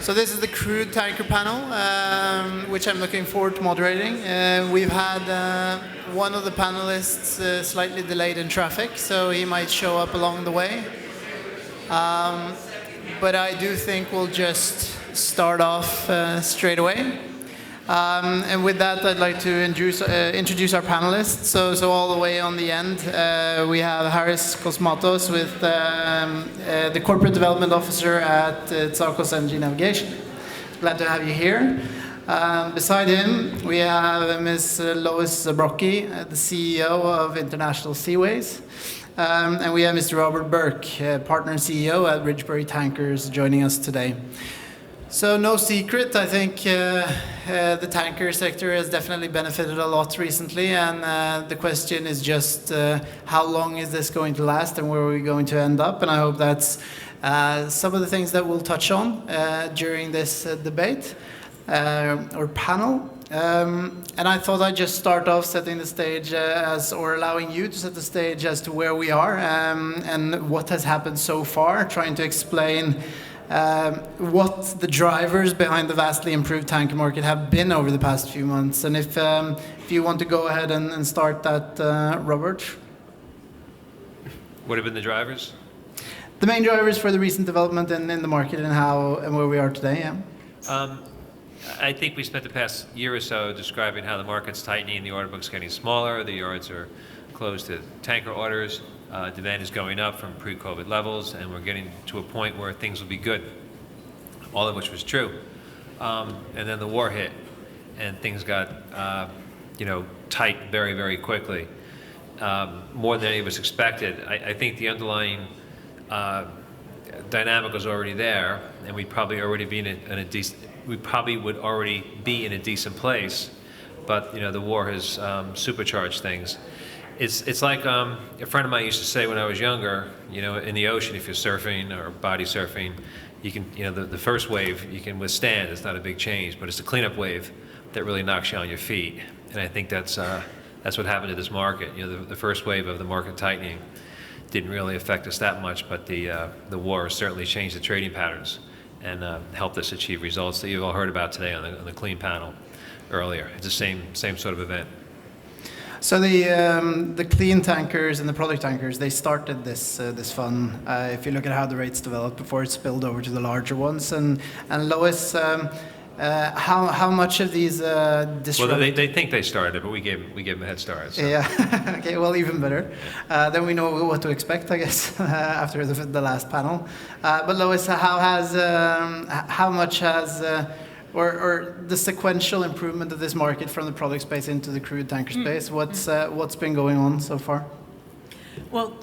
So this is the crude tanker panel, which I'm looking forward to moderating. We've had one of the panelists slightly delayed in traffic, so he might show up along the way. But I do think we'll just start off straight away. And with that, I'd like to introduce our panelists. So all the way on the end, we have Kosmatos, with the Corporate Development Officer at Tsakos Energy Navigation. Glad to have you here. Beside him, we have Ms. Lois Zabrocky, the CEO of International Seaways. And we have Mr. Robert Burke, Partner and CEO at Ridgebury Tankers, joining us today. So no secret, I think the tanker sector has definitely benefited a lot recently, and the question is just how long is this going to last and where are we going to end up? And I hope that's some of the things that we'll touch on during this debate or panel. And I thought I'd just start off setting the stage or allowing you to set the stage as to where we are and what has happened so far, trying to explain what the drivers behind the vastly improved tanker market have been over the past few months. And if you want to go ahead and start that, Robert. What have been the drivers? The main drivers for the recent development in the market and where we are today, yeah. I think we spent the past year or so describing how the market's tightening, the order book's getting smaller, the yards are closed to tanker orders. Demand is going up from pre-COVID levels, and we're getting to a point where things will be good, all of which was true. And then the war hit, and things got, tight very, very quickly, more than any of us expected. I think the underlying dynamic was already there, and we'd probably already be would already be in a decent place, but the war has supercharged things. It's like a friend of mine used to say when I was younger, in the ocean, if you're surfing or body surfing, you can, the first wave you can withstand. It's not a big change, but it's the cleanup wave that really knocks you on your feet. And I think that's what happened to this market. The first wave of the market tightening didn't really affect us that much, but the war certainly changed the trading patterns and helped us achieve results that you've all heard about today on the clean panel earlier. It's the same sort of event. So the clean tankers and the product tankers, they started this fun. If you look at how the rates developed before it spilled over to the larger ones, and Lois, how much of these Well, they think they started, but we gave them a head start. So. Yeah. Okay. Well, even better. Then we know what to expect, I guess, after the last panel. But Lois, how much has or the sequential improvement of this market from the product space into the crude tanker space, what's been going on so far? Well,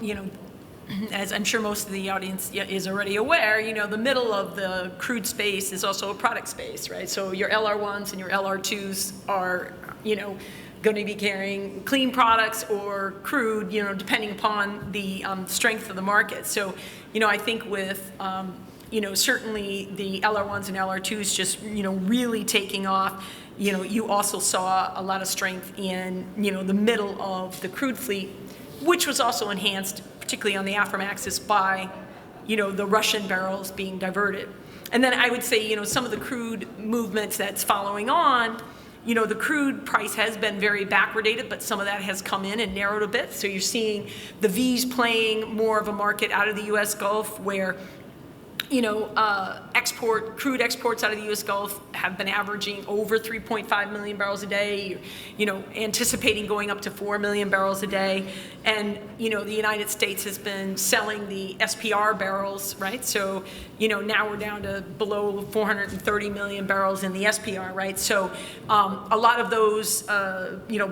as I'm sure most of the audience is already aware, the middle of the crude space is also a product space, right? So your LR1s and your LR2s are, going to be carrying clean products or crude, depending upon the strength of the market. So, I think with certainly the LR1s and LR2s just, really taking off. You also saw a lot of strength in, the middle of the crude fleet, which was also enhanced, particularly on the Aframaxes, by, the Russian barrels being diverted. And then I would say, some of the crude movements that's following on, the crude price has been very backwardated, but some of that has come in and narrowed a bit. So you're seeing the V's playing more of a market out of the U.S. Gulf where crude exports out of the U.S. Gulf have been averaging over 3.5 million barrels a day, anticipating going up to 4 million barrels a day. And, the United States has been selling the SPR barrels, right? So, now we're down to below 430 million barrels in the SPR, right? So a lot of those,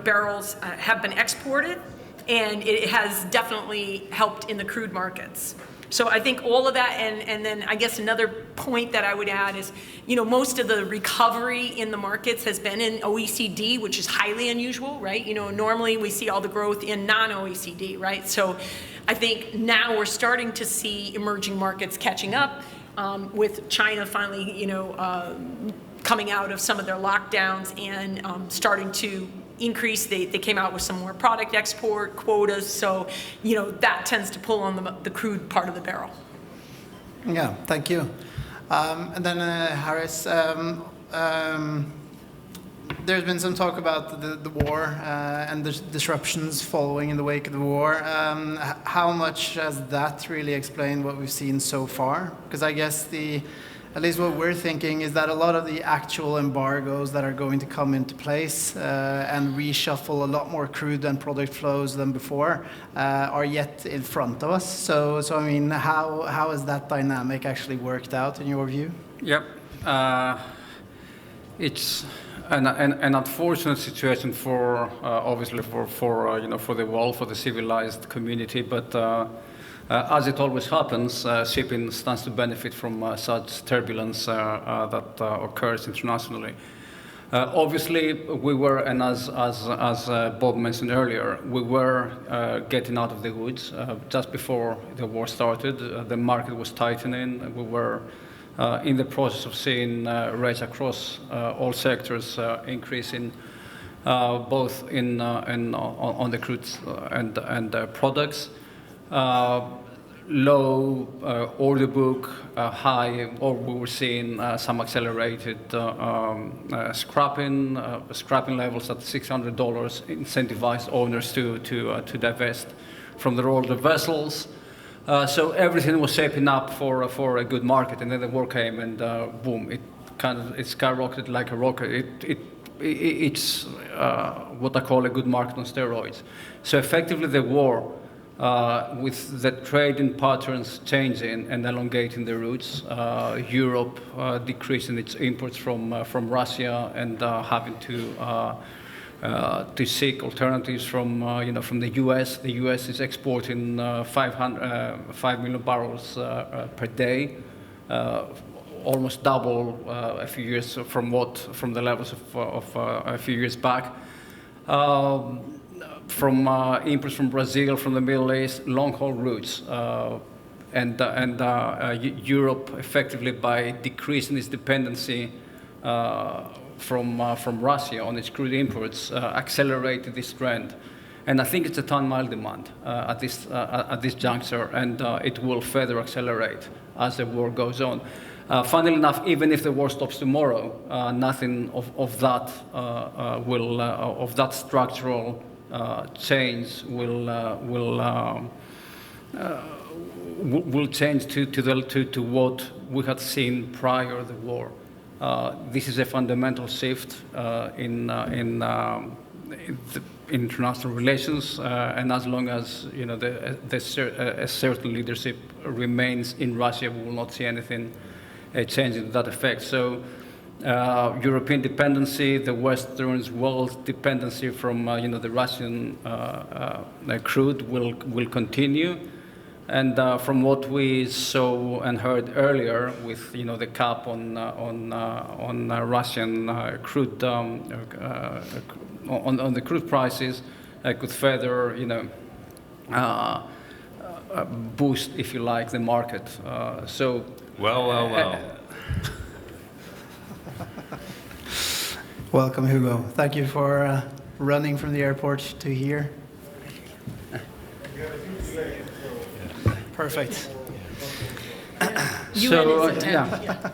barrels have been exported, and it has definitely helped in the crude markets. So I think all of that, and then I guess another point that I would add is, most of the recovery in the markets has been in OECD, which is highly unusual, right? Normally we see all the growth in non-OECD, right? So I think now we're starting to see emerging markets catching up with China finally, coming out of some of their lockdowns and starting to increase. They came out with some more product export quotas, so that tends to pull on the crude part of the barrel. Yeah, thank you. And then Harris, there's been some talk about the war and the disruptions following in the wake of the war. How much has that really explained what we've seen so far? Because I guess at least what we're thinking is that a lot of the actual embargoes that are going to come into place and reshuffle a lot more crude and product flows than before are yet in front of us. So I mean, how has that dynamic actually worked out in your view? Yep. It's an unfortunate situation for obviously for the world, for the civilized community, but as it always happens, shipping stands to benefit from such turbulence that occurs internationally. Obviously, we were, and as Bob mentioned earlier, we were getting out of the woods just before the war started. The market was tightening. We were in the process of seeing rates across all sectors increasing, both on the crude and products. Low order book, high, or we were seeing some accelerated scrapping levels at $600, incentivized owners to divest from their older vessels. So everything was shaping up for a good market, and then the war came, and boom! It skyrocketed like a rocket. It's what I call a good market on steroids. So effectively, the war, with the trading patterns changing and elongating the routes, Europe decreasing its imports from Russia and having to seek alternatives from the U.S. The U.S. is exporting 5 million barrels per day, almost double a few years from the levels of a few years back. From imports from Brazil, from the Middle East, long-haul routes, and Europe effectively, by decreasing its dependency from Russia on its crude imports, accelerated this trend. And I think it's a ton-mile demand at this juncture, and it will further accelerate as the war goes on. Funnily enough, even if the war stops tomorrow, nothing of that structural change will change to what we had seen prior to the war. This is a fundamental shift in international relations, and as long as a certain leadership remains in Russia, we will not see anything changing to that effect. So. European dependency, the Western world's dependency from the Russian crude will continue, and from what we saw and heard earlier, with the cap on Russian crude on the crude prices, could further boost, if you like, the market. Well. Welcome, Hugo. Thank you for running from the airport to here. Perfect.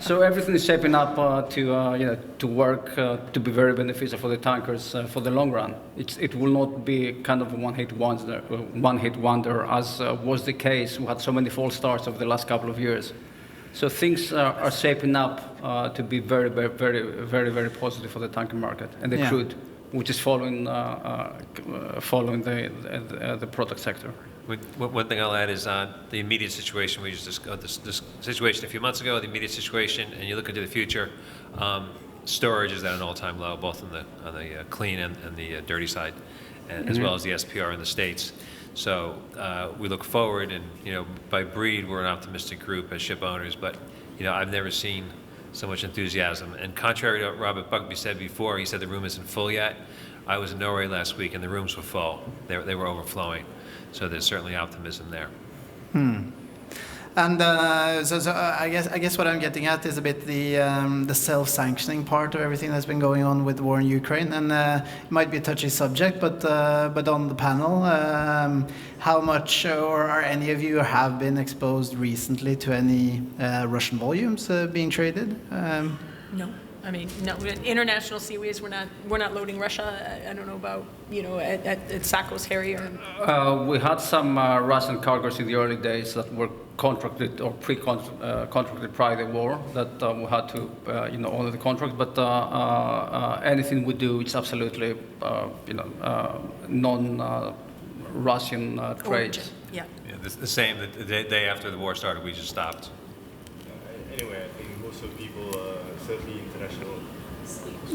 So everything is shaping up to work to be very beneficial for the tankers for the long run. It will not be kind of a one-hit wonder, as was the case. We had so many false starts over the last couple of years. So things are shaping up to be very, very, very, very, very positive for the tanker market and the crude, which is following the product sector. One thing I'll add is the immediate situation. We just discussed this situation a few months ago, the immediate situation, and you look into the future. Storage is at an all-time low, both on the clean and the dirty side, and as well as the SPR in the States. So we look forward, and by breed, we're an optimistic group as ship owners. But I've never seen so much enthusiasm. And contrary to what Robert Bugbee said before, he said the room isn't full yet. I was in Norway last week, and the rooms were full. They were overflowing. So there's certainly optimism there. And so I guess what I'm getting at is a bit the self-sanctioning part of everything that's been going on with the war in Ukraine. And it might be a touchy subject, but on the panel, how much or are any of you have been exposed recently to any Russian volumes being traded? No. I mean, no. International Seaways, we're not loading Russia. I don't know about at Tsakos Harry or. We had some Russian cargoes in the early days that were contracted or pre-contracted prior to the war that we had to honor the contract. But anything we do, it's absolutely non-Russian trades. Origin. Yeah. Yeah, the same. The day after the war started, we just stopped. Anyway, I think most of the people certainly international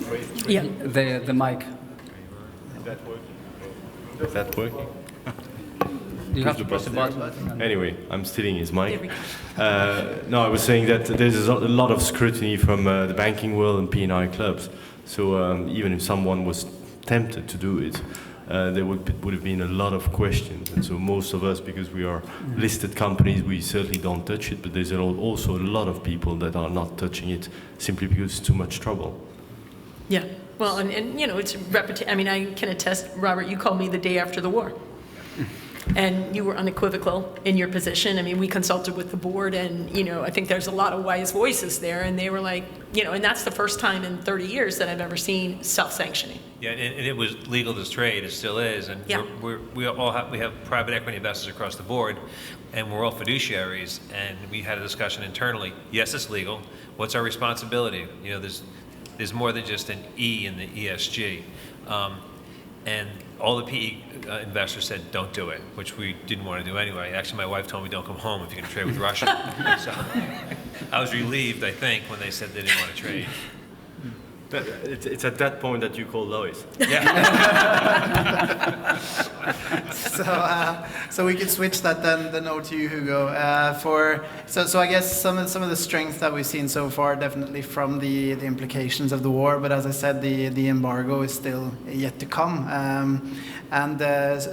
trade. Yeah. The mic. Is that working? Is that working? You have to press the button. Anyway, I'm stealing his mic. There we go. No, I was saying that there's a lot of scrutiny from the banking world and P&I clubs. So even if someone was tempted to do it, there would have been a lot of questions. And so most of us, because we are listed companies, we certainly don't touch it. But there's also a lot of people that are not touching it simply because it's too much trouble. Yeah. Well, and it's repetition. I mean, I can attest, Robert, you called me the day after the war. And you were unequivocal in your position. I mean, we consulted with the board, and I think there's a lot of wise voices there, and they were like, and that's the first time in 30 years that I've ever seen self-sanctioning. Yeah, and it was legal to trade. It still is, and Yeah. we have private equity investors across the board, and we're all fiduciaries. And we had a discussion internally. Yes, it's legal. What's our responsibility? There's more than just an E in the ESG, and all the PE investors said, don't do it, which we didn't want to do anyway. Actually, my wife told me, don't come home if you're going to trade with Russia. So I was relieved, I think, when they said they didn't want to trade. It's at that point that you call Lois. Yeah. So we could switch that then over to you, Hugo. So I guess some of the strength that we've seen so far, definitely from the implications of the war. But as I said, the embargo is still yet to come.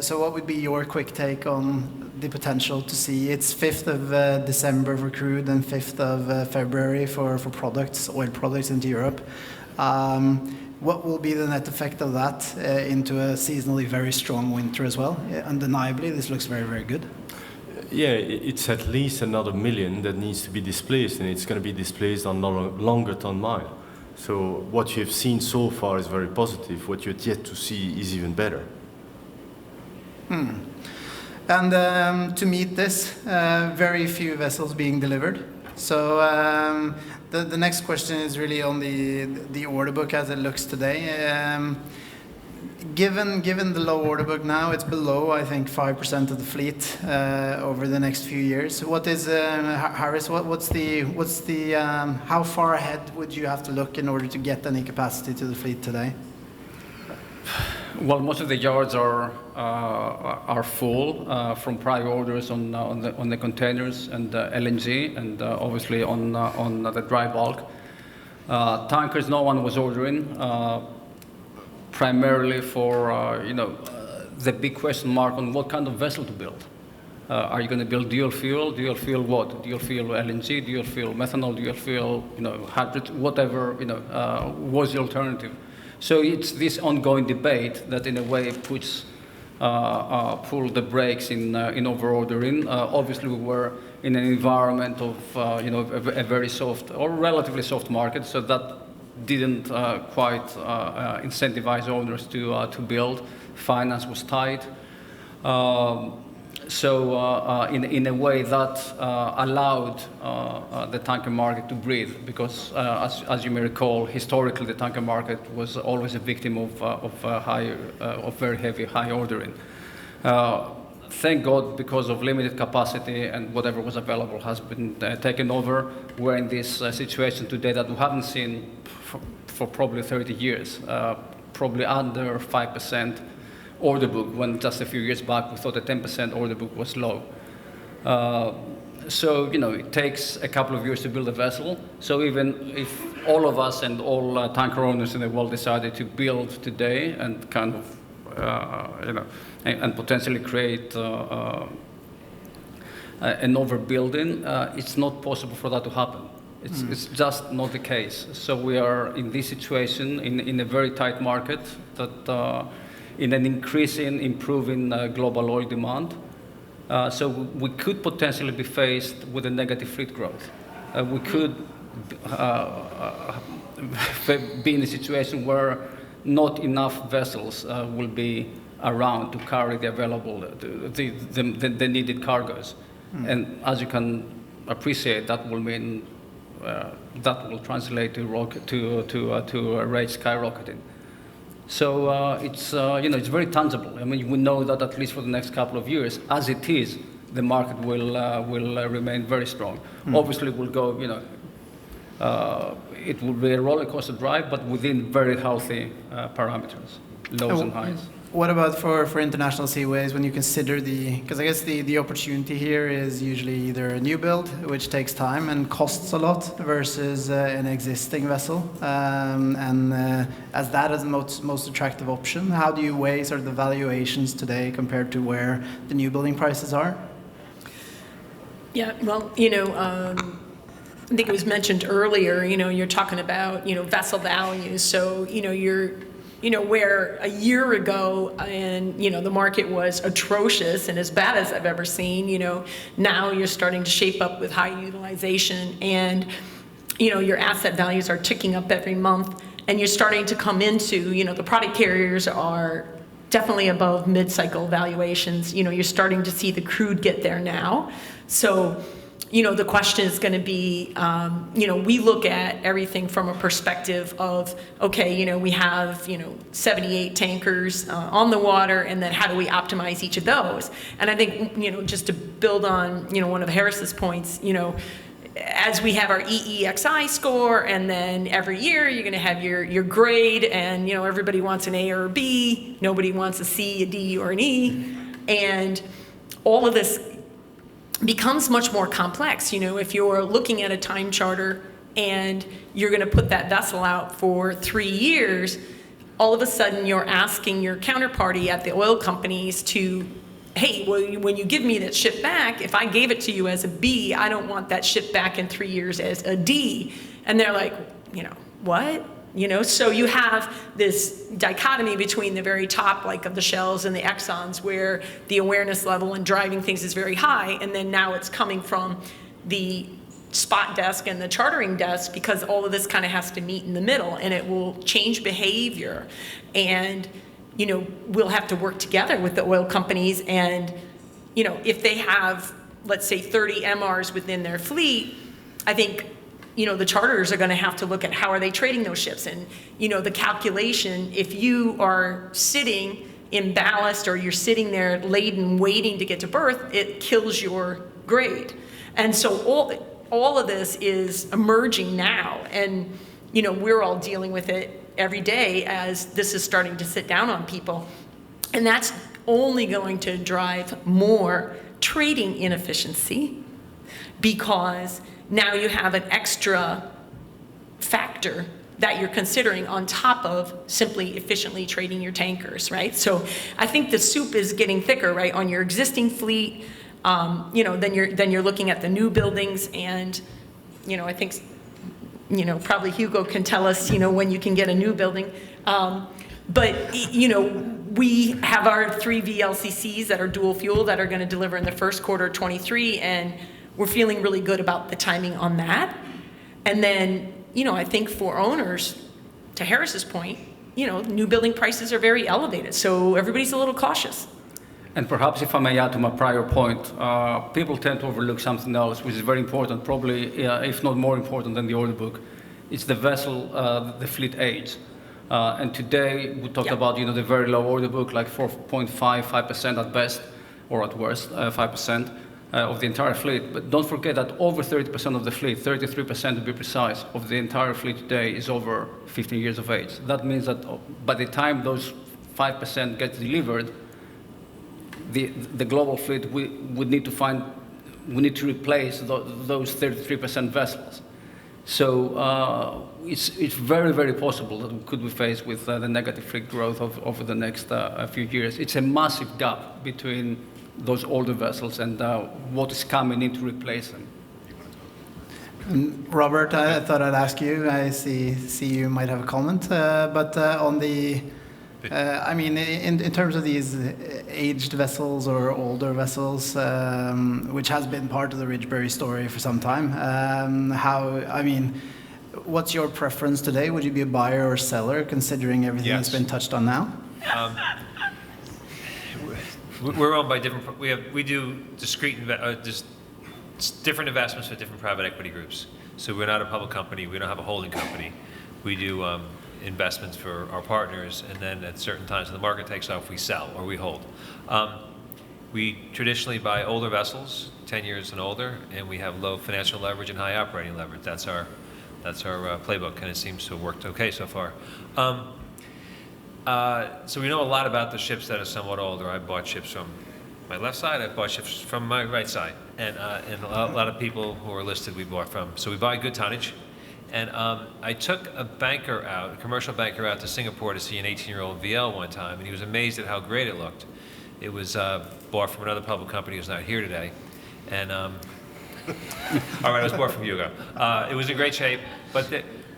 So what would be your quick take on the potential to see? It's 5th of December for crude and 5th of February for oil products into Europe. What will be the net effect of that into a seasonally very strong winter as well? Undeniably, this looks very, very good. Yeah, it's at least another million that needs to be displaced, and it's going to be displaced on longer ton mile. So what you've seen so far is very positive. What you're yet to see is even better. And to meet this, very few vessels being delivered. So the next question is really on the order book as it looks today. Given the low order book now, it's below, I think, 5% of the fleet over the next few years. What is Harris? What's the how far ahead would you have to look in order to get any capacity to the fleet today? Well, most of the yards are full from prior orders on the containers and LNG, and obviously on the dry bulk. Tankers, no one was ordering, primarily for the big question mark on what kind of vessel to build. Are you going to build dual fuel? Dual fuel what? Dual fuel LNG? Dual fuel methanol? Dual fuel hybrid? Whatever was the alternative. So it's this ongoing debate that, in a way, puts pull the brakes in over-ordering. Obviously, we were in an environment of a very soft or relatively soft market, so that didn't quite incentivize owners to build. Finance was tight. So in a way that allowed the tanker market to breathe, because as you may recall, historically the tanker market was always a victim of very heavy high ordering. Thank God, because of limited capacity and whatever was available has been taken over. We're in this situation today that we haven't seen for probably 30 years, probably under 5%. Order book, when just a few years back we thought a 10% order book was low. So it takes a couple of years to build a vessel. So even if all of us and all tanker owners in the world decided to build today and kind of and potentially create an overbuilding, it's not possible for that to happen. It's just not the case. So we are in this situation in a very tight market that in an increasing, improving global oil demand. So we could potentially be faced with a negative fleet growth. We could be in a situation where not enough vessels will be around to carry the available, the needed cargoes. And as you can appreciate, that will mean that will translate to rates skyrocketing. So it's it's very tangible. I mean, we know that at least for the next couple of years, as it is, the market will remain very strong. Obviously, it will go. It will be a roller coaster drive, but within very healthy parameters, lows and highs. What about for international seaways when you consider because I guess the opportunity here is usually either a new build, which takes time and costs a lot, versus an existing vessel, and as that is the most attractive option. How do you weigh sort of the valuations today compared to where the new building prices are? Yeah, well, I think it was mentioned earlier, you're talking about, vessel values. So, where a year ago and, the market was atrocious and as bad as I've ever seen, now you're starting to shape up with high utilization and, your asset values are ticking up every month and you're starting to come into, the product carriers are definitely above mid-cycle valuations. You're starting to see the crude get there now. So, the question is going to be, we look at everything from a perspective of, okay, we have, 78 tankers on the water, and then how do we optimize each of those? And I think, just to build on, one of Harris's points, as we have our EEXI score, and then every year you're going to have your grade, and, everybody wants an A or a B, nobody wants a C, a D, or an E, and all of this becomes much more complex. If you're looking at a time charter and you're going to put that vessel out for 3 years, all of a sudden you're asking your counterparty at the oil companies to, hey, well, when you give me that ship back, if I gave it to you as a B, I don't want that ship back in 3 years as a D. And they're like, what? So you have this dichotomy between the very top, like of the Shells and the Exxons, where the awareness level and driving things is very high, and then now it's coming from the spot desk and the chartering desk, because all of this kind of has to meet in the middle, and it will change behavior. And, we'll have to work together with the oil companies, and, if they have, let's say, 30 MRs within their fleet, I think the charters are going to have to look at how are they trading those ships. And, the calculation, if you are sitting in ballast or you're sitting there laden waiting to get to berth, it kills your grade. And so all of this is emerging now. And, we're all dealing with it every day as this is starting to sit down on people. And that's only going to drive more trading inefficiency, because now you have an extra factor that you're considering on top of simply efficiently trading your tankers, right? So I think the soup is getting thicker, right? On your existing fleet, then you're looking at the new buildings, and I think probably Hugo can tell us when you can get a new building, but we have our 3 VLCCs that are dual fuel that are going to deliver in the first quarter of 23, and we're feeling really good about the timing on that. And then, I think for owners, to Harris's point, new building prices are very elevated. So everybody's a little cautious. And perhaps if I may add to my prior point, people tend to overlook something else, which is very important, probably, if not more important than the order book. It's the vessel, the fleet age. And today we talked about, the very low order book, like 4.5% at best, or at worst, 5%. Of the entire fleet, but don't forget that over 30% of the fleet, 33% to be precise, of the entire fleet today is over 15 years of age. That means that by the time those 5% get delivered, the global fleet would need to replace those 33% vessels. So it's very, very possible that we could be faced with the negative fleet growth over the next few years. It's a massive gap between those older vessels and what is coming in to replace them. Robert, I thought I'd ask you. I see you might have a comment, but on the, I mean, in terms of these aged vessels or older vessels, which has been part of the Ridgebury story for some time, what's your preference today? Would you be a buyer or seller, considering everything that's been touched on now? We're owned by different. We do discrete different investments with different private equity groups. So we're not a public company. We don't have a holding company. We do investments for our partners, and then at certain times when the market takes off, we sell or we hold. We traditionally buy older vessels, 10 years and older, and we have low financial leverage and high operating leverage. That's our playbook, and it seems to have worked okay so far. So we know a lot about the ships that are somewhat older. I bought ships from my left side. I bought ships from my right side, and a lot of people who are listed we bought from. So we buy good tonnage. And I took a commercial banker out to Singapore to see an 18-year-old VL one time, and he was amazed at how great it looked. It was bought from another public company who's not here today. And all right, it was bought from Hugo. It was in great shape, but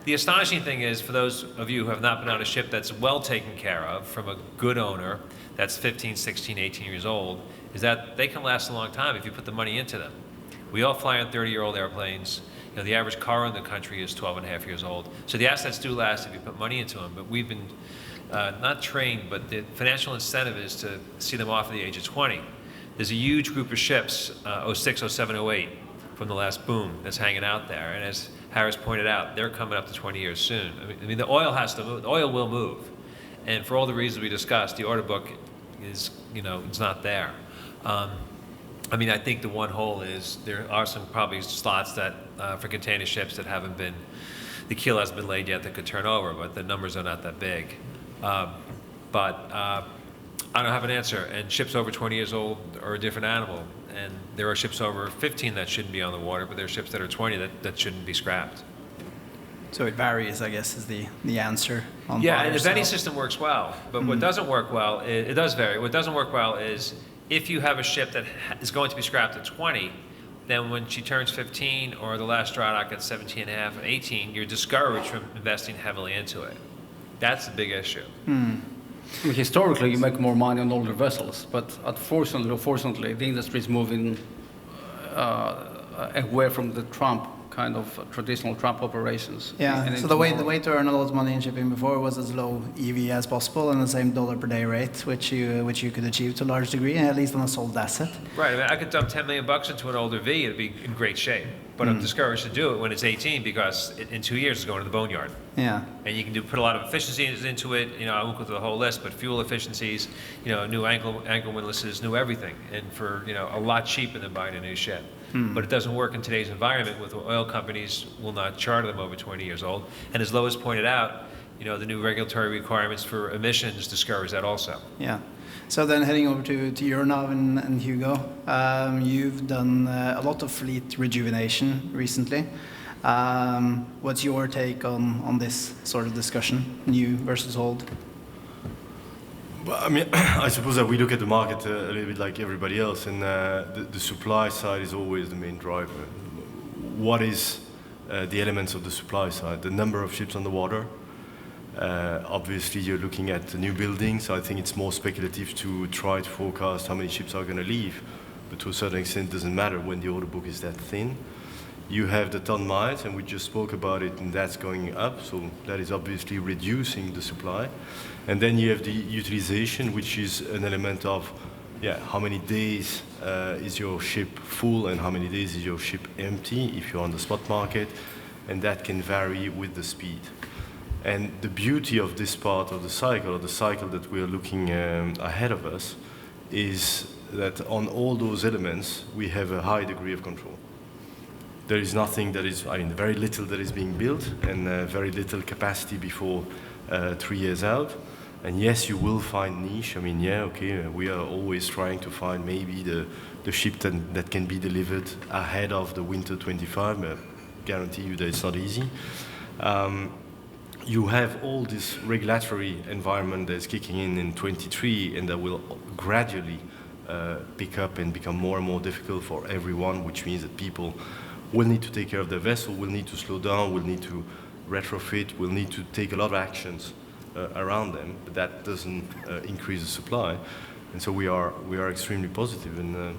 the astonishing thing is, for those of you who have not been on a ship that's well taken care of from a good owner that's 15, 16, 18 years old, is that they can last a long time if you put the money into them. We all fly on 30-year-old airplanes. You know, the average car in the country is 12 and a half years old. So the assets do last if you put money into them, but we've been not trained, but the financial incentive is to see them off at the age of 20. There's a huge group of ships, 06, 07, 08, from the last boom that's hanging out there. And as Harris pointed out, they're coming up to 20 years soon. I mean, the oil has to move. The oil will move. And for all the reasons we discussed, the order book is, it's not there. I mean, I think the one hole is there are some probably slots that for container ships that haven't been, the keel hasn't been laid yet that could turn over, but the numbers are not that big. But I don't have an answer. And ships over 20 years old are a different animal. And there are ships over 15 that shouldn't be on the water, but there are ships that are 20 that shouldn't be scrapped. So it varies, I guess, is the answer on yeah, and the vetting system works well. But what doesn't work well, it does vary. What doesn't work well is if you have a ship that is going to be scrapped at 20, then when she turns 15 or the last dry dock at 17 and a half and 18, you're discouraged from investing heavily into it. That's the big issue. I mean, historically, you make more money on older vessels, but unfortunately or fortunately, the industry is moving away from the Trump kind of traditional Trump operations. Yeah, so the way to earn a lot of money in shipping before was as low EV as possible and the same dollar per day rate, which you could achieve to a large degree, at least on a sold asset. Right, I mean, I could dump $10 million into an older V, it'd be in great shape. But I'm discouraged to do it when it's 18 because in 2 years it's going to the boneyard. Yeah. And you can put a lot of efficiencies into it. I won't go through the whole list, but fuel efficiencies, new anchor windlasses, new everything, and for a lot cheaper than buying a new ship. But it doesn't work in today's environment with oil companies will not charter them over 20 years old. And as Lois pointed out, the new regulatory requirements for emissions discourage that also. Yeah. So then heading over to Euronav and Hugo, you've done a lot of fleet rejuvenation recently. What's your take on this sort of discussion, new versus old? Well, I mean, I suppose that we look at the market a little bit like everybody else, and the supply side is always the main driver. What is the elements of the supply side? The number of ships on the water. Obviously, you're looking at the new buildings. I think it's more speculative to try to forecast how many ships are going to leave, but to a certain extent, it doesn't matter when the order book is that thin. You have the ton miles, and we just spoke about it, and that's going up, so that is obviously reducing the supply. And then you have the utilization, which is an element of, how many days is your ship full and how many days is your ship empty if you're on the spot market, and that can vary with the speed. And the beauty of this part of the cycle, or the cycle that we are looking ahead of us, is that on all those elements, we have a high degree of control. There is nothing that is, very little that is being built, and very little capacity before 3 years out. And yes, you will find niche. We are always trying to find maybe the ship that can be delivered ahead of the winter 25. I guarantee you that it's not easy. You have all this regulatory environment that's kicking in 23, and that will gradually pick up and become more and more difficult for everyone, which means that people will need to take care of their vessel, will need to slow down, will need to retrofit, will need to take a lot of actions around them, but that doesn't increase the supply. And so we are extremely positive. And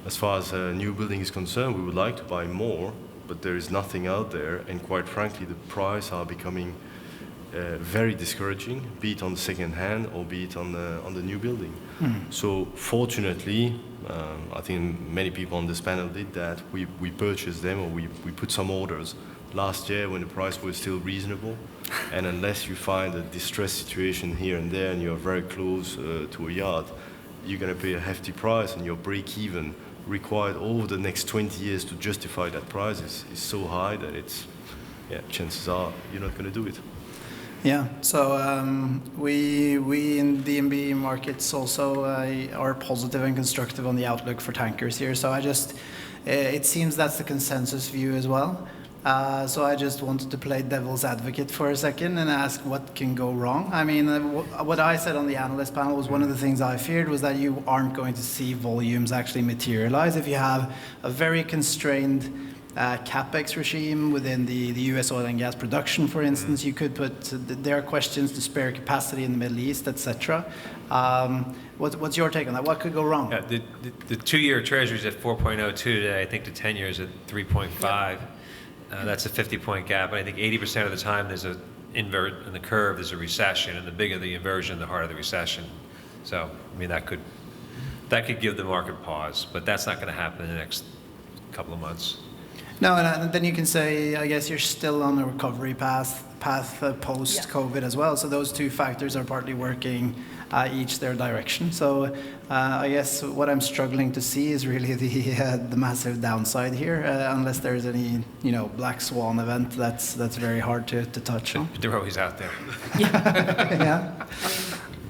as far as new building is concerned, we would like to buy more, but there is nothing out there. And quite frankly, the prices are becoming very discouraging, be it on the second hand or be it on the new building. So fortunately, I think many people on this panel did that. We purchased them, or we put some orders last year when the price was still reasonable. And unless you find a distressed situation here and there and you're very close to a yard, you're going to pay a hefty price, and your break-even required over the next 20 years to justify that price is so high that chances are you're not going to do it. Yeah, so we in DNB markets also are positive and constructive on the outlook for tankers here. So it seems that's the consensus view as well. So I just wanted to play devil's advocate for a second and ask what can go wrong. I mean, what I said on the analyst panel was one of the things I feared was that you aren't going to see volumes actually materialize if you have a very constrained capex regime within the US oil and gas production, for instance. You could there are questions to spare capacity in the Middle East, etc. What's your take on that? What could go wrong? Yeah, the 2-year treasury is at 4.02 today. I think the 10-year is at 3.5. Yep. That's a 50-point gap, and I think 80% of the time there's an invert in the curve, there's a recession, and the bigger the inversion, the harder the recession. So, I mean, that could give the market pause, but that's not going to happen in the next couple of months. No, and then you can say, I guess you're still on a recovery path post-COVID as well. So those two factors are partly working each their direction. So I guess what I'm struggling to see is really the massive downside here, unless there's any black swan event that's very hard to touch on. They're always out there. Yeah.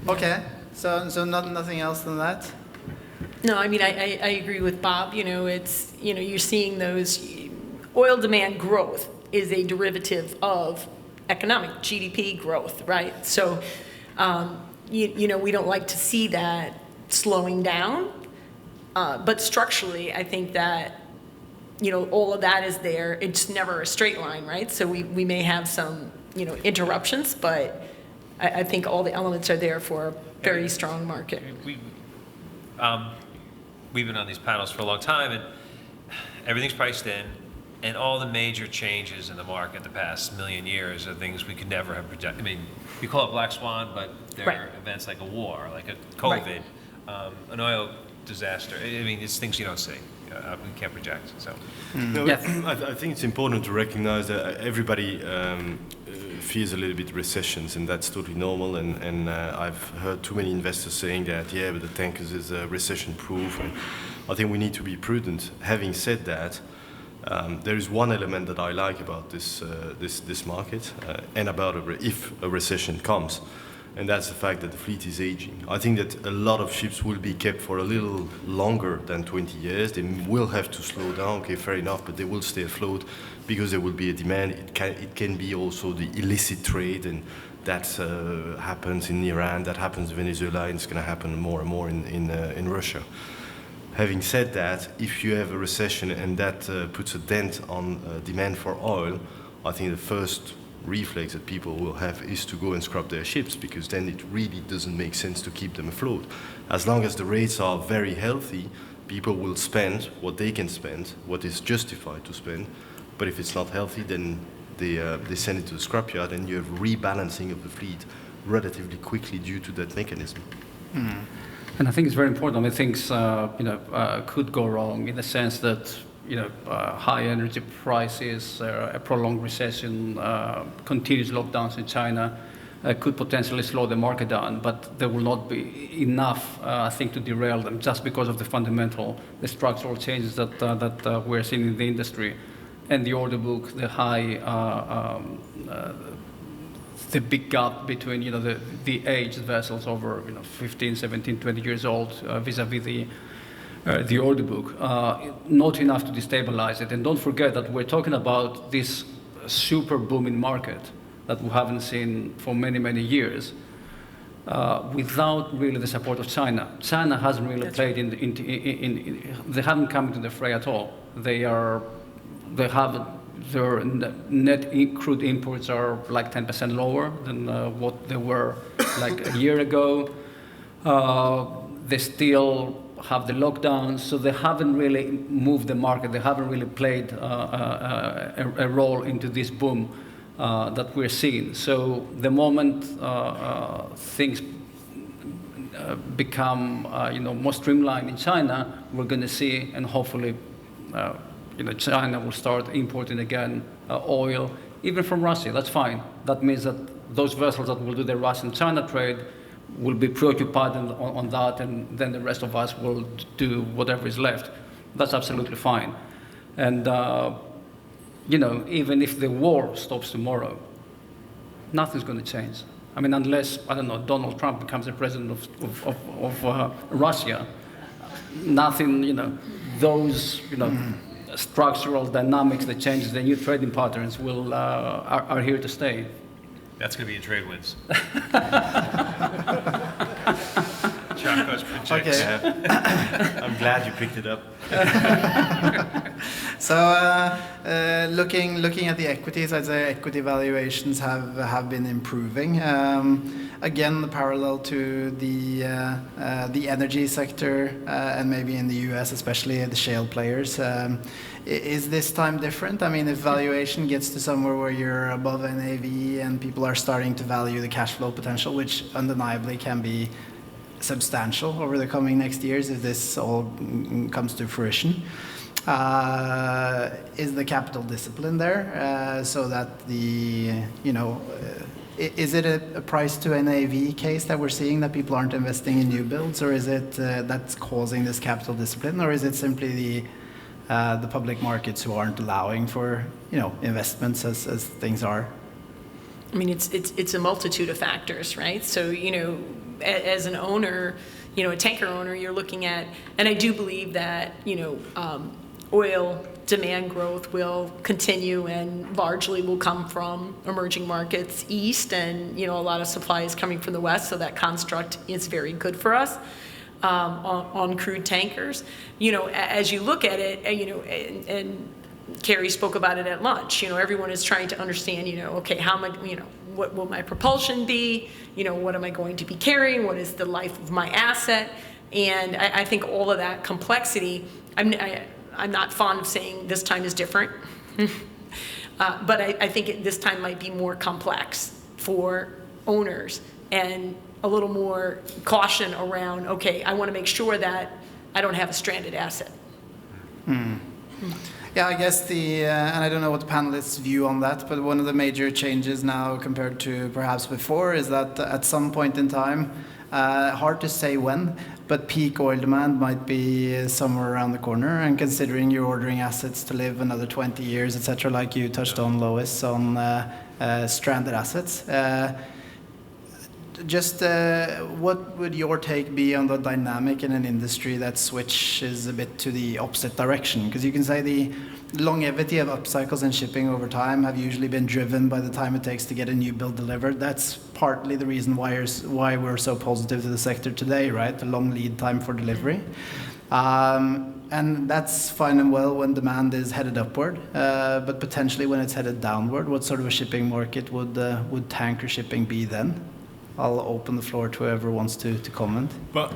Okay. So nothing else than that. No, I mean I agree with Bob. It's you're seeing those oil demand growth is a derivative of economic GDP growth, right? So. We don't like to see that slowing down, but structurally, I think that, all of that is there. It's never a straight line, right? So we may have some, interruptions, but I think all the elements are there for a very strong market. We've been on these panels for a long time, and everything's priced in, and all the major changes in the market the past million years are things we could never have projected. I mean, we call it black swan, but there are events like a war, like a COVID, an oil disaster. I mean, it's things you don't see. We can't project. So, I think it's important to recognize that everybody fears a little bit recessions, and that's totally normal. And I've heard too many investors saying that, but the tankers is recession-proof. And I think we need to be prudent. Having said that, there is one element that I like about this market and about if a recession comes, and that's the fact that the fleet is aging. I think that a lot of ships will be kept for a little longer than 20 years. They will have to slow down, okay, fair enough, but they will stay afloat because there will be a demand. It can be also the illicit trade, and that happens in Iran, that happens in Venezuela, and it's going to happen more and more in Russia. Having said that, if you have a recession and that puts a dent on demand for oil, I think the first reflex that people will have is to go and scrap their ships, because then it really doesn't make sense to keep them afloat. As long as the rates are very healthy, people will spend what they can spend, what is justified to spend. But if it's not healthy, then they send it to the scrapyard, and you have rebalancing of the fleet relatively quickly due to that mechanism. And I think it's very important. I mean, things could go wrong in the sense that high energy prices, a prolonged recession, continuous lockdowns in China could potentially slow the market down, but there will not be enough, I think, to derail them just because of the structural changes that we're seeing in the industry, and the order book, the high, the big gap between the aged vessels over 15, 17, 20 years old vis-a-vis the order book, not enough to destabilize it. And don't forget that we're talking about this super booming market that we haven't seen for many, many years. without really the support of China. China hasn't really played they haven't come into the fray at all. Their net crude imports are like 10% lower than what they were like a year ago. They still have the lockdowns, so they haven't really moved the market. They haven't really played a role into this boom that we're seeing. So the moment things become more streamlined in China, we're going to see, and hopefully China will start importing again oil, even from Russia. That's fine. That means that those vessels that will do the Russian-China trade will be preoccupied on that, and then the rest of us will do whatever is left. That's absolutely fine. And even if the war stops tomorrow, nothing's going to change. I mean, unless, I don't know, Donald Trump becomes the president of Russia, nothing, those, structural dynamics that change the new trading patterns are here to stay. That's going to be in trade winds. Tsakos projects. Okay. I'm glad you picked it up. So looking at the equities, I'd say equity valuations have been improving. Again, the parallel to the energy sector and maybe in the US, especially the shale players. Is this time different? I mean, if valuation gets to somewhere where you're above NAV and people are starting to value the cash flow potential, which undeniably can be substantial over the coming next years if this all comes to fruition. Is the capital discipline there so that is it a price to NAV case that we're seeing that people aren't investing in new builds, or is it that's causing this capital discipline, or is it simply the public markets who aren't allowing for investments as things are? I mean, it's a multitude of factors, right? So as an owner, a tanker owner, you're looking at, and I do believe that oil demand growth will continue and largely will come from emerging markets east, and a lot of supply is coming from the west, so that construct is very good for us on crude tankers. As you look at it, and Carrie spoke about it at lunch, everyone is trying to understand, okay, how am I, what will my propulsion be? What am I going to be carrying? What is the life of my asset? And I think all of that complexity, I'm not fond of saying this time is different, but I think this time might be more complex for owners and a little more caution around, okay, I want to make sure that I don't have a stranded asset. Yeah, I guess and I don't know what the panelists' view on that, but one of the major changes now compared to perhaps before is that at some point in time, hard to say when, but peak oil demand might be somewhere around the corner, and considering you're ordering assets to live another 20 years, etc., like you touched on, Lois, on stranded assets. What would your take be on the dynamic in an industry that switches a bit to the opposite direction? Because you can say the longevity of upcycles in shipping over time have usually been driven by the time it takes to get a new build delivered. That's partly the reason why we're so positive to the sector today, right? The long lead time for delivery. And that's fine and well when demand is headed upward, but potentially when it's headed downward, what sort of a shipping market would tanker shipping be then? I'll open the floor to whoever wants to comment. But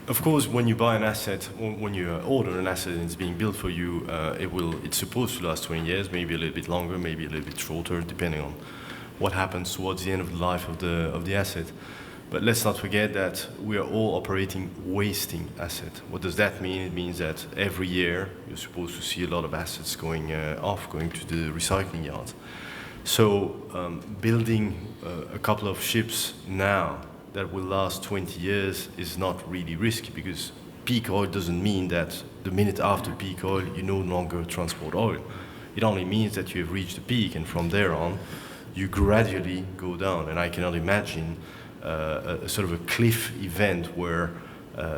of course, when you buy an asset, or when you order an asset and it's being built for you, it's supposed to last 20 years, maybe a little bit longer, maybe a little bit shorter, depending on what happens towards the end of the life of the asset. But let's not forget that we are all operating wasting asset. What does that mean? It means that every year you're supposed to see a lot of assets going to the recycling yards. So building a couple of ships now that will last 20 years is not really risky, because peak oil doesn't mean that the minute after peak oil you no longer transport oil. It only means that you have reached the peak, and from there on you gradually go down. And I cannot imagine a sort of a cliff event where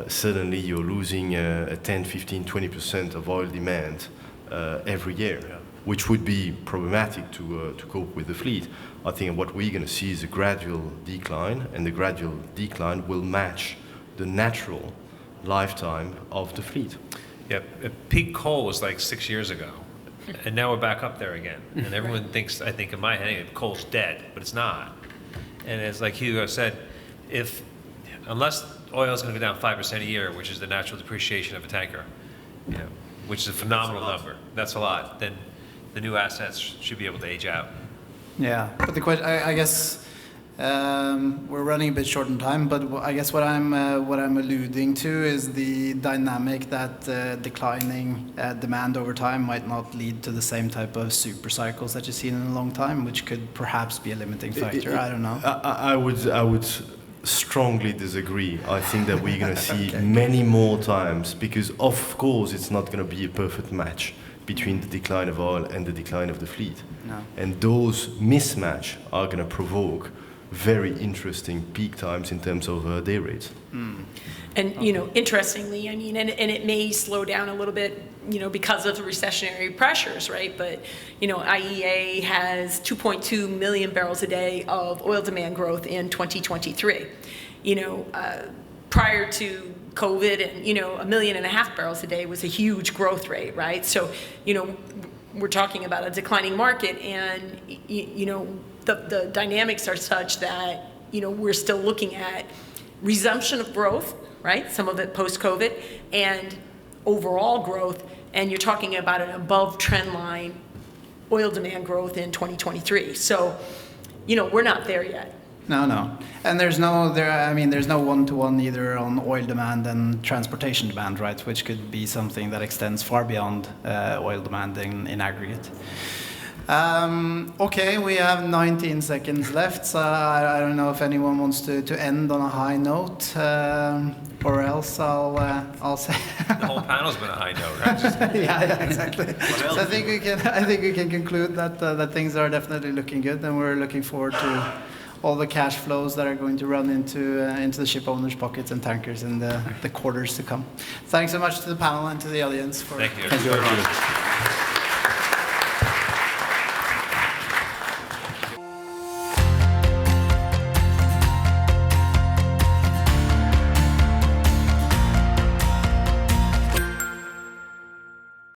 suddenly you're losing 10, 15, 20% of oil demand every year. which would be problematic to cope with the fleet. I think what we're going to see is a gradual decline, and the gradual decline will match the natural lifetime of the fleet. Yeah, peak coal was like 6 years ago, and now we're back up there again. And everyone thinks, I think in my head, coal's dead, but it's not. And as like Hugo said, unless oil is going to go down 5% a year, which is the natural depreciation of a tanker, which is a phenomenal number, that's a lot, then the new assets should be able to age out. Yeah, but the question, I guess, we're running a bit short on time, but I guess what I'm alluding to is the dynamic that declining demand over time might not lead to the same type of super cycles that you've seen in a long time, which could perhaps be a limiting factor. I don't know. I would strongly disagree. I think that we're going to see many more times, because of course it's not going to be a perfect match between the decline of oil and the decline of the fleet. No. And those mismatch are going to provoke very interesting peak times in terms of day rates. And, interestingly, I mean, and it may slow down a little bit, because of the recessionary pressures, right? But, IEA has 2.2 million barrels a day of oil demand growth in 2023. Prior to COVID, and, 1.5 million barrels a day was a huge growth rate, right? So, we're talking about a declining market, and, the dynamics are such that, we're still looking at resumption of growth, right? Some of it post-COVID, and overall growth, and you're talking about an above trend line oil demand growth in 2023. So, we're not there yet. No. And there's no one-to-one either on oil demand and transportation demand, right? Which could be something that extends far beyond oil demand in aggregate. Okay, we have 19 seconds left, so I don't know if anyone wants to end on a high note, or else I'll say. The whole panel's been a high note, right? yeah, exactly. So I think we can conclude that things are definitely looking good, and we're looking forward to all the cash flows that are going to run into the ship owners' pockets and tankers in the quarters to come. Thanks so much to the panel and to the audience for. Thank you. Thank you very much.